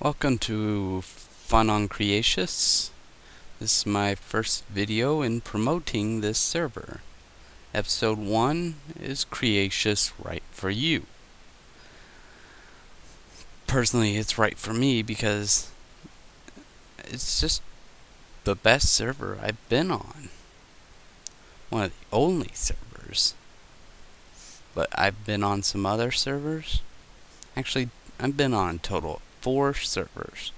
Welcome to Fun on Kreatious. This is my first video in promoting this server. Episode 1 is Kreatious right for you. Personally, it's right for me because it's just the best server I've been on. One of the only servers. But I've been on some other servers. Actually, I've been on a total of 4 servers.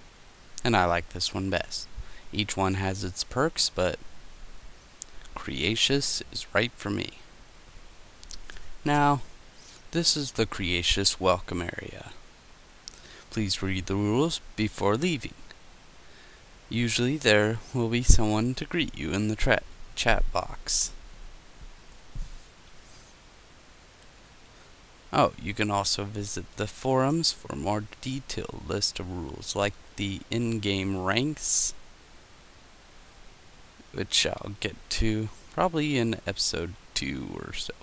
And I like this one best. Each one has its perks, but Kreatious is right for me. Now, this is the Kreatious welcome area. Please read the rules before leaving. Usually there will be someone to greet you in the chat box. Oh, you can also visit the forums for a more detailed list of rules, like the in-game ranks, which I'll get to probably in episode 2 or so.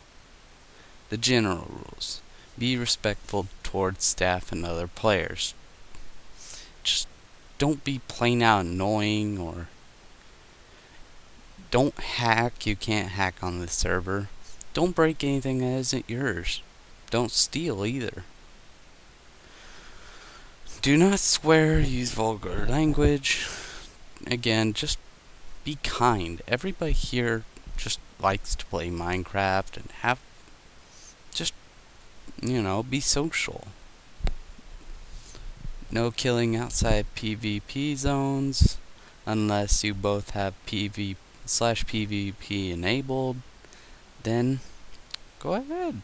The general rules. Be respectful towards staff and other players. Just don't be plain out annoying, or don't hack. You can't hack on the server. Don't break anything that isn't yours. Don't steal either. Do not swear, use vulgar language. Again, just be kind. Everybody here just likes to play Minecraft and have just, be social. No killing outside PvP zones unless you both have PvP enabled. Then go ahead.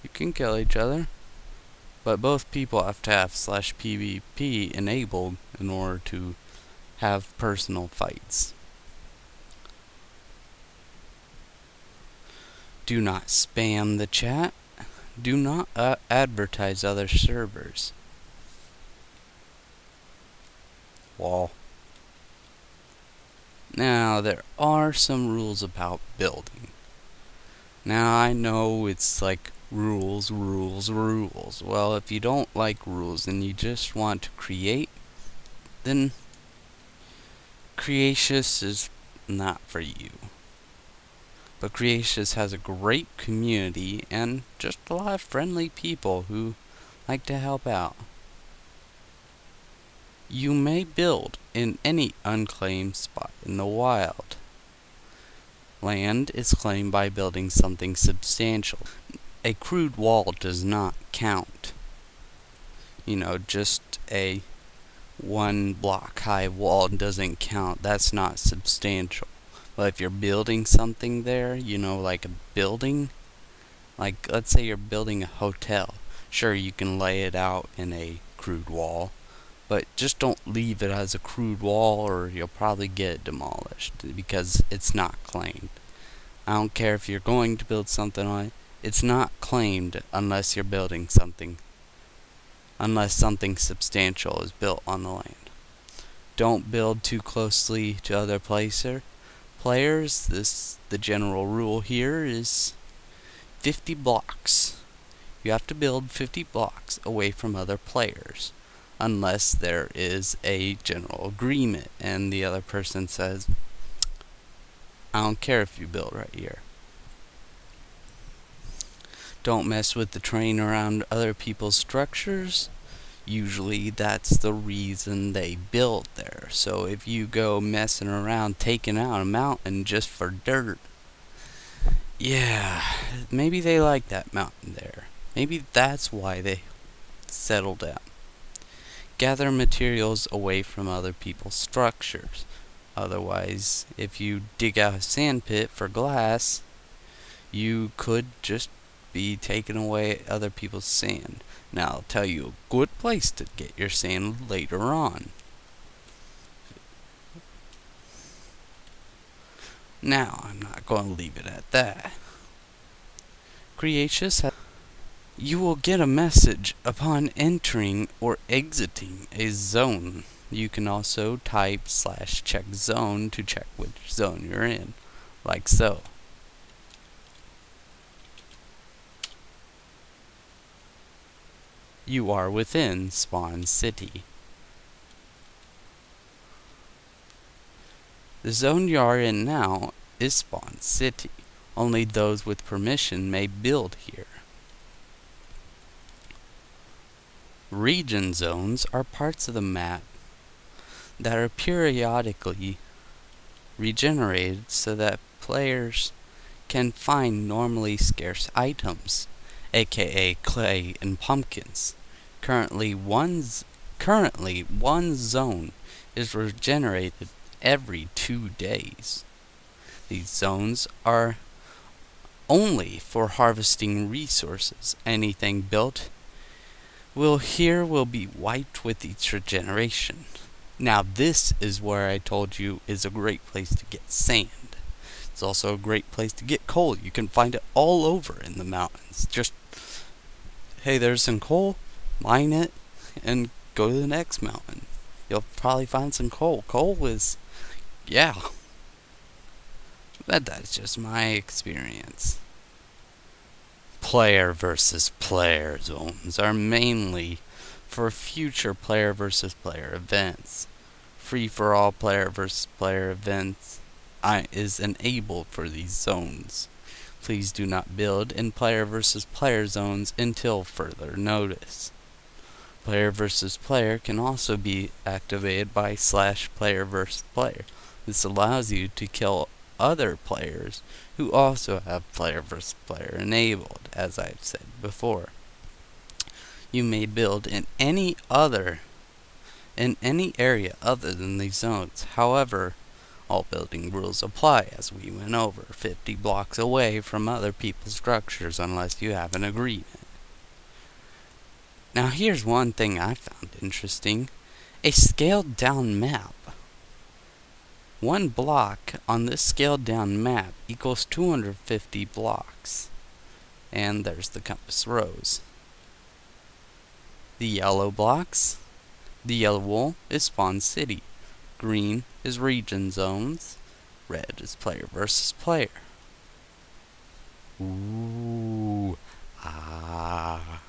You can kill each other. But both people have to have /PvP enabled in order to have personal fights. Do not spam the chat. Do not advertise other servers. Wall. Now, there are some rules about building. Now, I know it's like rules. Well, if you don't like rules and you just want to create, then Kreatious is not for you. But Kreatious has a great community and just a lot of friendly people who like to help out. You may build in any unclaimed spot in the wild. Land is claimed by building something substantial. A crude wall does not count. Just a 1 block high wall doesn't count. That's not substantial. But if you're building something there, like a building, like let's say you're building a hotel. Sure, you can lay it out in a crude wall, but just don't leave it as a crude wall or you'll probably get it demolished because it's not claimed. I don't care if you're going to build something on it. It's not claimed unless you're building something. Unless something substantial is built on the land. Don't build too closely to other players. The general rule here is 50 blocks. You have to build 50 blocks away from other players. Unless there is a general agreement and the other person says, I don't care if you build right here. Don't mess with the terrain around other people's structures. Usually that's the reason they built there. So if you go messing around taking out a mountain just for dirt, yeah, maybe they like that mountain there. Maybe that's why they settled down. Gather materials away from other people's structures. Otherwise, if you dig out a sand pit for glass, you could just be taking away other people's sand. Now, I'll tell you a good place to get your sand later on. Now, I'm not going to leave it at that. Kreatious has... You will get a message upon entering or exiting a zone. You can also type /check zone to check which zone you're in, like so. You are within Spawn City. The zone you are in now is Spawn City. Only those with permission may build here. Region zones are parts of the map that are periodically regenerated so that players can find normally scarce items, aka clay and pumpkins. Currently one zone is regenerated every 2 days. These zones are only for harvesting resources. Anything built will be wiped with each regeneration. Now this is where I told you is a great place to get sand. It's also a great place to get coal. You can find it all over in the mountains. Just, hey, there's some coal, mine it, and go to the next mountain. You'll probably find some coal. Coal is, yeah. But that's just my experience. Player versus player zones are mainly for future player versus player events. Free-for-all player versus player events is enabled for these zones. Please do not build in player versus player zones until further notice. Player versus player can also be activated by /player versus player. This allows you to kill other players who also have player versus player enabled, as I've said before. You may build in any area other than these zones. However, all building rules apply, as we went over, 50 blocks away from other people's structures unless you have an agreement. Now here's one thing I found interesting. A scaled down map. One block on this scaled down map equals 250 blocks. And there's the compass rose. The yellow blocks. The yellow wool is Spawn City. Green is region zones. Red is player versus player. Ooh. Ah.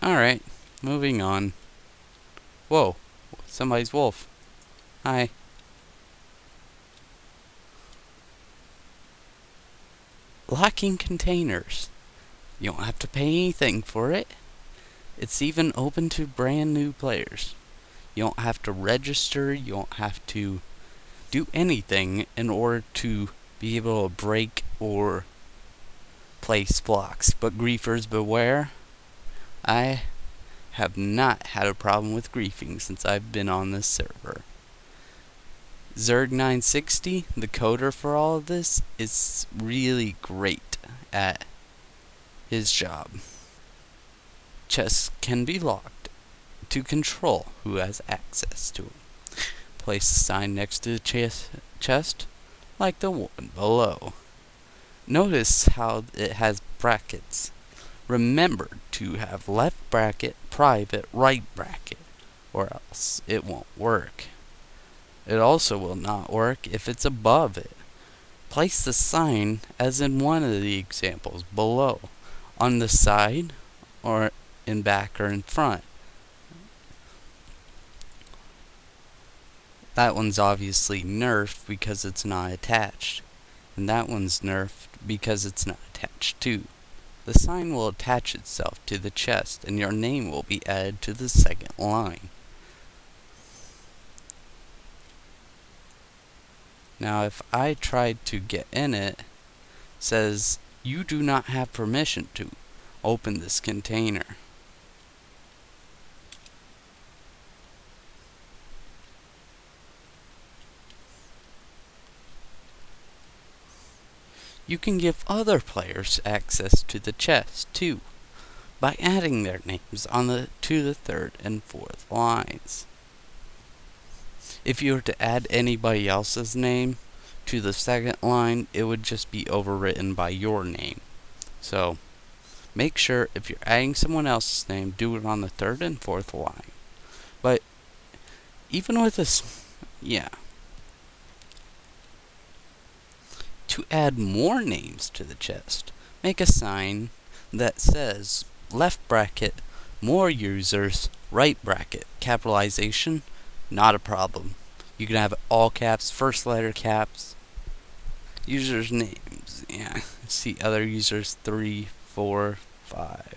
Alright, moving on. Whoa, somebody's wolf. Hi. Locking containers. You don't have to pay anything for it. It's even open to brand new players. You don't have to register. You don't have to do anything in order to be able to break or place blocks. But griefers beware. I have not had a problem with griefing since I've been on this server. Zerg960, the coder for all of this, is really great at his job. Chests can be locked to control who has access to them. Place a sign next to the chest, like the one below. Notice how it has brackets. Remember to have left bracket, private, right bracket, or else it won't work. It also will not work if it's above it. Place the sign as in one of the examples below, on the side, or in back or in front. That one's obviously nerfed because it's not attached, and that one's nerfed because it's not attached too. The sign will attach itself to the chest, and your name will be added to the second line. Now if I tried to get in it, says you do not have permission to open this container. You can give other players access to the chest too, by adding their names to the third and fourth lines. If you were to add anybody else's name to the second line, it would just be overwritten by your name. So, make sure if you're adding someone else's name, do it on the third and fourth line. But, even with this, yeah. To add more names to the chest, make a sign that says left bracket more users Right bracket, capitalization, not a problem. You can have all caps, first letter caps. Users' names, yeah. See other users, 3, 4, 5.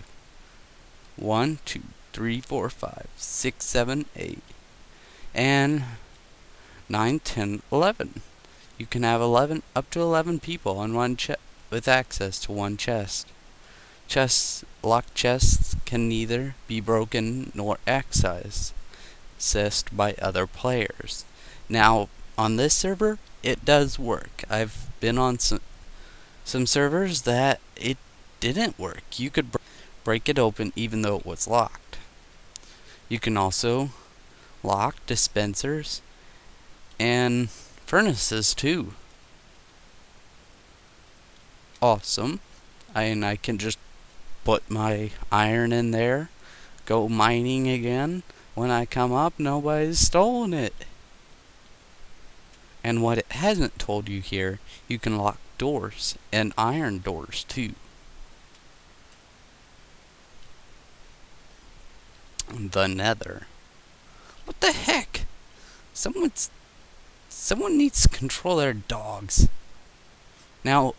1, 2, 3, 4, 5, 6, 7, 8. And 9, 10, 11. You can have 11, up to 11 people on one chest with access to one chest. Locked chests can neither be broken nor accessed by other players. Now, on this server, it does work. I've been on some servers that it didn't work. You could break it open even though it was locked. You can also lock dispensers and furnaces too. Awesome. And I can just put my iron in there, go mining again. When I come up, nobody's stolen it. And what it hasn't told you here, you can lock doors and iron doors too. The Nether. What the heck? Someone needs to control their dogs. Now,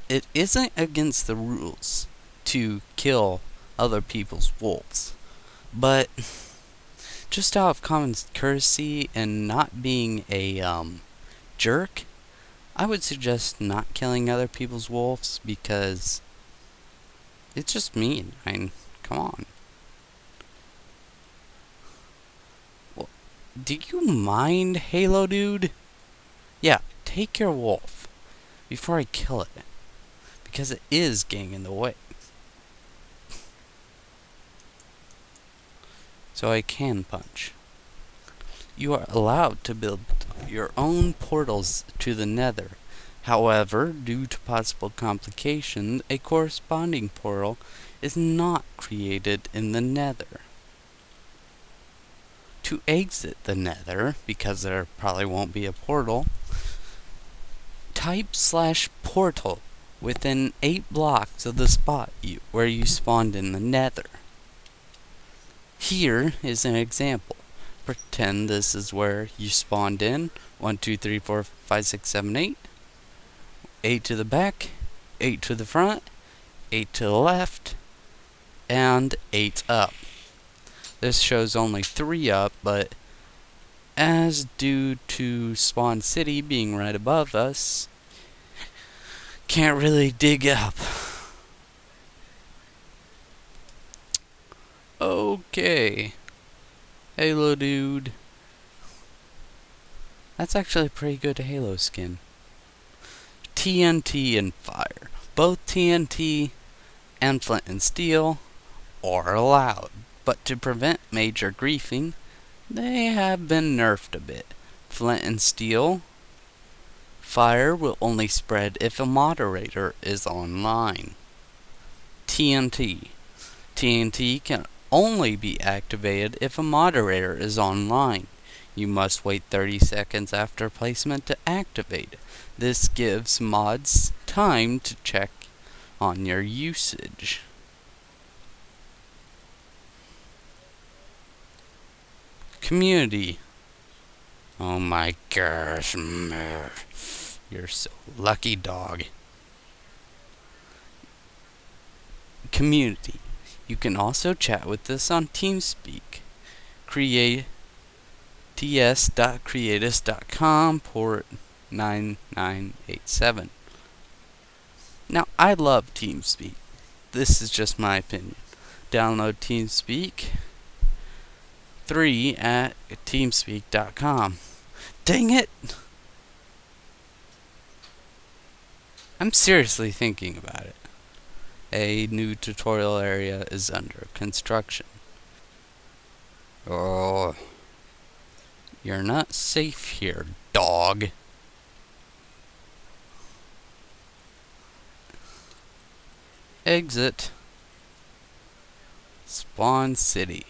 it isn't against the rules to kill other people's wolves, but just out of common courtesy and not being a jerk, I would suggest not killing other people's wolves because it's just mean. I mean, come on. Well, do you mind, Halo Dude? Yeah, take your wolf before I kill it, because it is getting in the way. So I can punch. You are allowed to build your own portals to the Nether. However, due to possible complications, a corresponding portal is not created in the Nether. To exit the Nether, because there probably won't be a portal, type /portal within 8 blocks of the spot where you spawned in the Nether. Here is an example. Pretend this is where you spawned in. 1, 2, 3, 4, 5, 6, 7, 8. 8 to the back, 8 to the front, 8 to the left, and 8 up. This shows only 3 up, but as due to Spawn City being right above us, can't really dig up. Okay. Halo Dude. That's actually a pretty good Halo skin. TNT and fire. Both TNT and flint and steel are allowed, but to prevent major griefing, they have been nerfed a bit. Flint and steel fire will only spread if a moderator is online. TNT can only be activated if a moderator is online. You must wait 30 seconds after placement to activate it. This gives mods time to check on your usage. Community. Oh my gosh. You're so lucky, dog. Community. You can also chat with us on TeamSpeak. ts.creatus.com, port 9987. Now, I love TeamSpeak. This is just my opinion. Download TeamSpeak 3 at teamspeak.com. Dang it! I'm seriously thinking about it. A new tutorial area is under construction. Oh, you're not safe here, dog. Exit Spawn City.